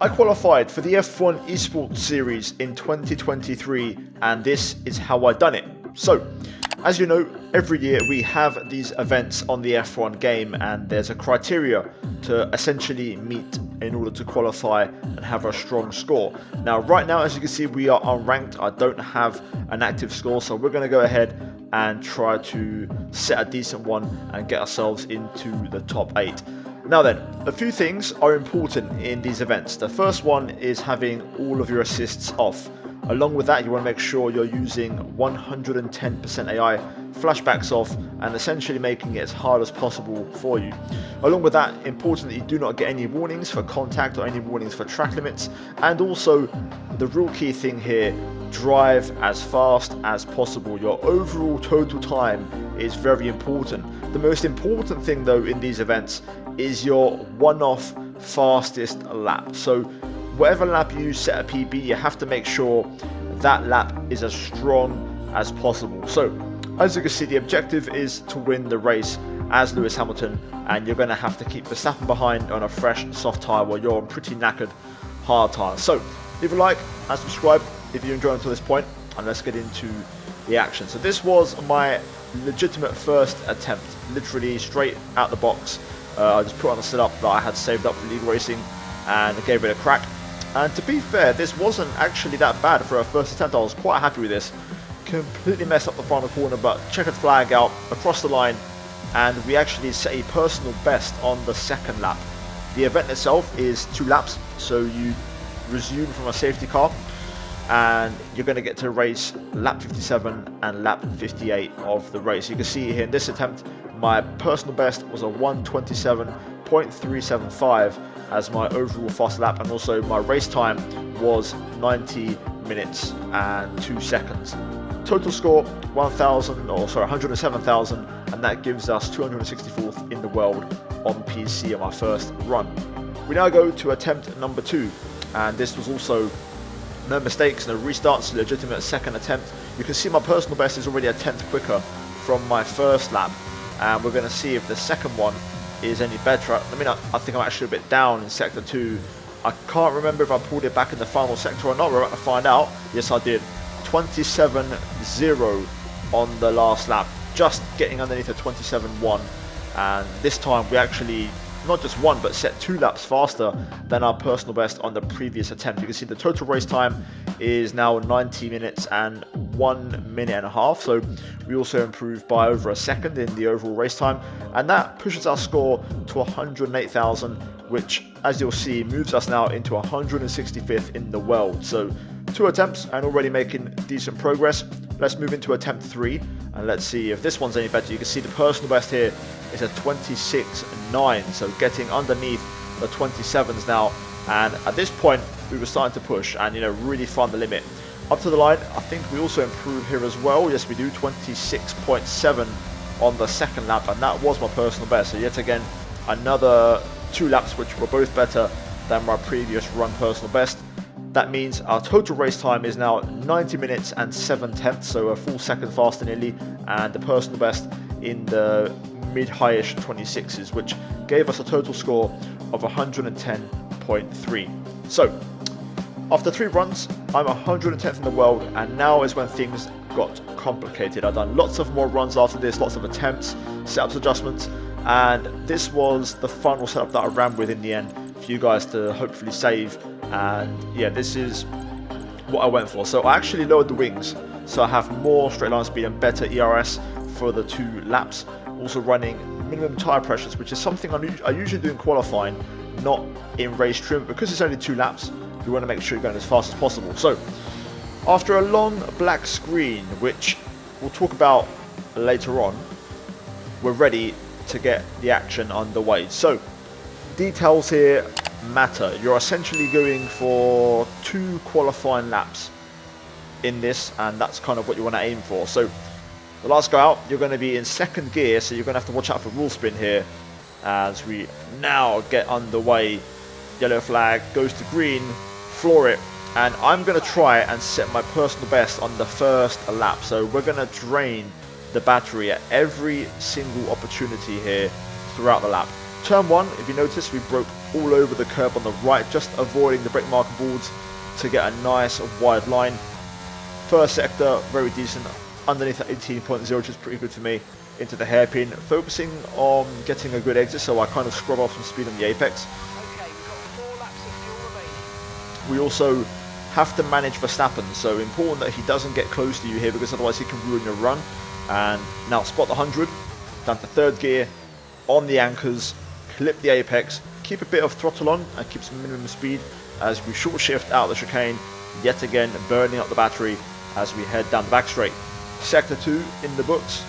I qualified for the F1 Esports series in 2023, and this is how I done it. So, as you know, every year we have these events on the F1 game, and there's a criteria to essentially meet in order to qualify and have a strong score. Now, right now, as you can see, we are unranked. I don't have an active score, so we're going to go ahead and try to set a decent one and get ourselves into the top 8. Now then, a few things are important in these events. The first one is having all of your assists off. Along with that, you want to make sure you're using 110% AI, flashbacks off, and essentially making it as hard as possible for you. Along with that, important that you do not get any warnings for contact or any warnings for track limits. And also, the real key thing here, drive as fast as possible. Your overall total time is very important. The most important thing though in these events is your one-off fastest lap. So whatever lap you set a PB, you have to make sure that lap is as strong as possible. So as you can see, the objective is to win the race as Lewis Hamilton, and you're going to have to keep Verstappen behind on a fresh soft tyre while you're on pretty knackered hard tyre. So leave a like and subscribe if you enjoyed until this point, and let's get into the action. So this was my legitimate first attempt, literally straight out the box. I just put on the setup that I had saved up for League Racing and gave it a crack. And to be fair, this wasn't actually that bad for a first attempt. I was quite happy with this. Completely messed up the final corner, but checkered flag out across the line, and we actually set a personal best on the second lap. The event itself is 2 laps, so you resume from a safety car, and you're going to get to race lap 57 and lap 58 of the race. You can see here in this attempt, my personal best was a 1:27.375 as my overall fast lap, and also my race time was 90 minutes and 2 seconds. Total score 107,000, and that gives us 264th in the world on PC on my first run. We now go to attempt number 2, and this was also no mistakes, no restarts, legitimate second attempt. You can see my personal best is already a 10th quicker from my first lap, and we're going to see if the second one is any better. I mean, I think I'm actually a bit down in sector 2. I can't remember if I pulled it back in the final sector or not. We're about to find out. Yes, I did. 27.0 on the last lap, just getting underneath a 27.1, and this time we actually not just won but set 2 laps faster than our personal best on the previous attempt. You can see the total race time is now 90 minutes and 1 minute and a half, so we also improved by over a second in the overall race time, and that pushes our score to 108,000, which, as you'll see, moves us now into 165th in the world. So 2 attempts and already making decent progress. Let's move into attempt 3 and let's see if this one's any better. You can see the personal best here is a 26.9, so getting underneath the 27s now, and at this point we were starting to push and really find the limit. Up to the line, I think we also improve here as well. Yes, we do. 26.7 on the second lap, and that was my personal best. So yet again, another 2 laps which were both better than my previous run personal best. That means our total race time is now 90 minutes and 7/10, so a full second faster nearly, and the personal best in the mid-highish 26s, which gave us a total score of 110.3. So after 3 runs, I'm 110th in the world, and now is when things got complicated. I've done lots of more runs after this, lots of attempts, setups, adjustments, and this was the final setup that I ran with in the end for you guys to hopefully save. And yeah, this is what I went for. So I actually lowered the wings, so I have more straight line speed and better ERS for the 2 laps. Also running minimum tyre pressures, which is something I usually do in qualifying, not in race trim. Because it's only 2 laps, you want to make sure you're going as fast as possible. So after a long black screen, which we'll talk about later on, we're ready to get the action underway. So details here matter. You're essentially going for 2 qualifying laps in this, and that's kind of what you want to aim for. So the last guy out, you're going to be in 2nd gear, so you're going to have to watch out for rule spin here as we now get underway. Yellow flag goes to green, floor it, and I'm going to try and set my personal best on the first lap. So we're going to drain the battery at every single opportunity here throughout the lap. Turn 1, if you notice, we broke all over the curb on the right, just avoiding the brake marker boards to get a nice wide line. First sector, very decent, underneath at 18.0, which is pretty good for me, into the hairpin, focusing on getting a good exit, so I kind of scrub off some speed on the apex. Okay, we've got 4 laps of fuel remaining. We also have to manage Verstappen, so important that he doesn't get close to you here, because otherwise he can ruin your run. And now spot the 100, down to 3rd gear, on the anchors, clip the apex, keep a bit of throttle on and keep some minimum speed as we short shift out the chicane, yet again burning up the battery as we head down the back straight. Sector 2 in the books.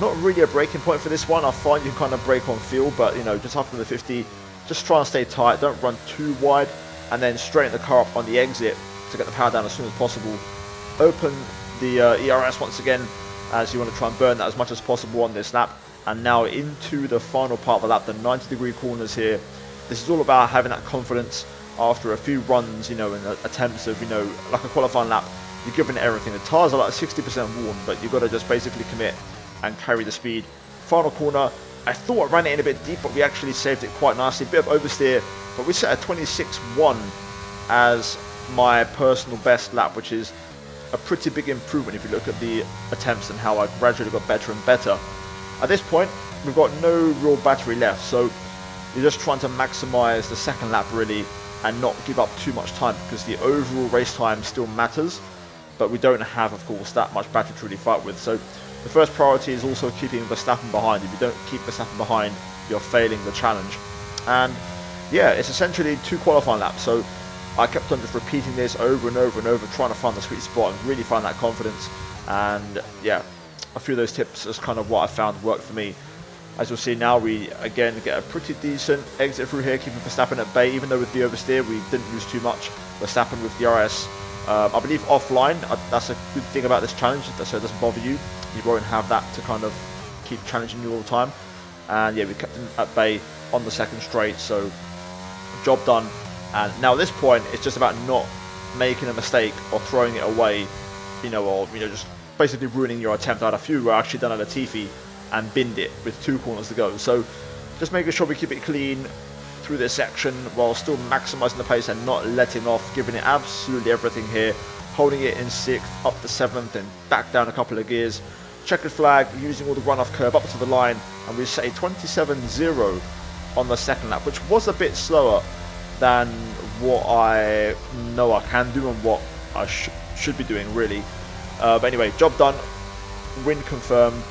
Not really a braking point for this one. I find you can kind of brake on feel, but you know, just after the 50, just try and stay tight, don't run too wide, and then straighten the car up on the exit to get the power down as soon as possible. Open the ERS once again, as you want to try and burn that as much as possible on this lap. And now into the final part of the lap, the 90-degree corners here. This is all about having that confidence after a few runs, you know, and attempts of, you know, like a qualifying lap. You're giving it everything. The tyres are like 60% worn, but you've got to just basically commit and carry the speed. Final corner, I thought I ran it in a bit deep, but we actually saved it quite nicely. Bit of oversteer, but we set a 26.1 as my personal best lap, which is a pretty big improvement if you look at the attempts and how I gradually got better and better. At this point, we've got no real battery left, so you're just trying to maximize the second lap really and not give up too much time, because the overall race time still matters, but we don't have, of course, that much battery to really fight with. So the first priority is also keeping Verstappen behind. If you don't keep Verstappen behind, you're failing the challenge. And yeah, it's essentially 2 qualifying laps, so I kept on just repeating this over and over and over, trying to find the sweet spot and really find that confidence. And yeah, a few of those tips is kind of what I found worked for me. As you'll see now, we again get a pretty decent exit through here, keeping Verstappen at bay, even though with the oversteer we didn't lose too much. Verstappen with the RS, I believe offline, that's a good thing about this challenge, so it doesn't bother you. You won't have that to kind of keep challenging you all the time. And yeah, we kept him at bay on the second straight, so job done. And now at this point, it's just about not making a mistake or throwing it away, you know, or just basically ruining your attempt. I had a few where I actually done a Latifi and binned it with 2 corners to go. So just making sure we keep it clean through this section while still maximizing the pace and not letting off, giving it absolutely everything here, holding it in 6th, up to 7th, and back down a couple of gears. Checkered flag, using all the runoff curve up to the line, and we set a 27.0 on the second lap, which was a bit slower than what I know I can do and what I should be doing really. But anyway, job done, win confirmed.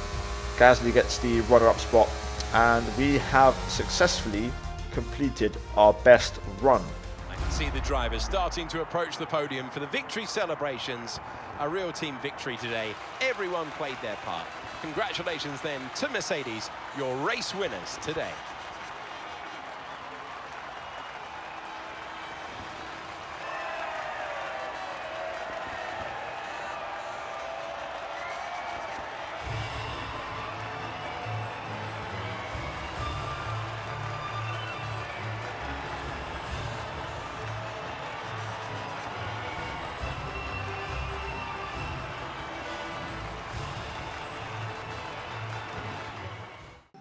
Gasly gets the runner-up spot, and we have successfully completed our best run. I can see the drivers starting to approach the podium for the victory celebrations. A real team victory today. Everyone played their part. Congratulations then to Mercedes, your race winners today.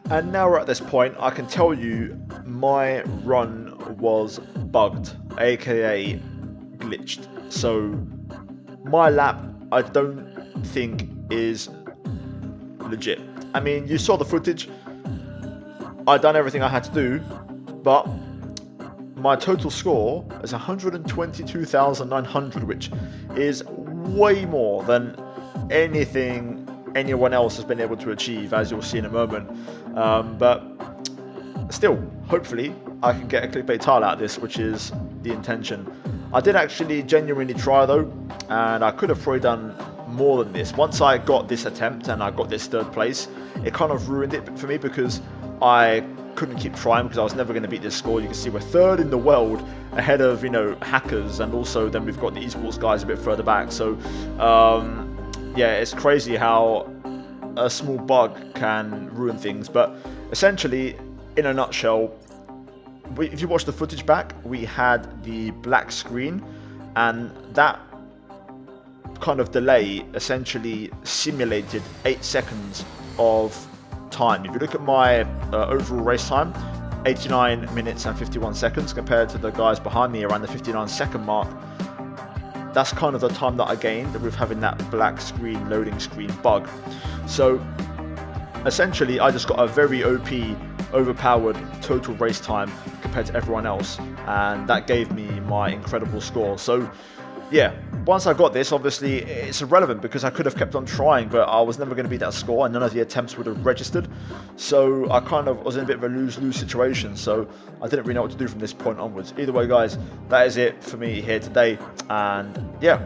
And now we're at this point, I can tell you my run was bugged, aka glitched. So my lap, I don't think is legit. I mean, you saw the footage, I'd done everything I had to do, but my total score is 122,900, which is way more than anything anyone else has been able to achieve, as you'll see in a moment. But still, hopefully I can get a clickbait tile out of this, which is the intention. I did actually genuinely try though, and I could have probably done more than this. Once I got this attempt and I got this 3rd place, it kind of ruined it for me, because I couldn't keep trying, because I was never going to beat this score. You can see we're 3rd in the world, ahead of, hackers, and also then we've got the esports guys a bit further back. So yeah, it's crazy how a small bug can ruin things. But essentially, in a nutshell, if you watch the footage back, we had the black screen, and that kind of delay essentially simulated 8 seconds of time. If you look at my overall race time, 89 minutes and 51 seconds compared to the guys behind me around the 59-second mark. That's kind of the time that I gained with having that black screen loading screen bug. So essentially I just got a very OP, overpowered total race time compared to everyone else, and that gave me my incredible score. So yeah, once I got this, obviously it's irrelevant because I could have kept on trying, but I was never going to beat that score and none of the attempts would have registered. So I kind of was in a bit of a lose-lose situation, so I didn't really know what to do from this point onwards. Either way guys, that is it for me here today, and yeah,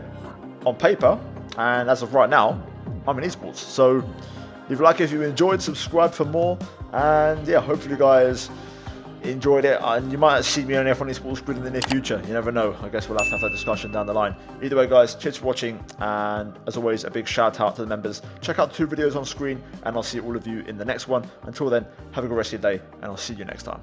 on paper and as of right now, I'm in esports. So leave a like if you enjoyed, subscribe for more, and yeah, hopefully guys enjoyed it, and you might see me on F1 Esports grid in the near future. You never know. I guess we'll have that discussion down the line. Either way guys, cheers for watching, and as always a big shout out to the members. Check out the 2 videos on screen and I'll see all of you in the next one. Until then, have a good rest of your day and I'll see you next time.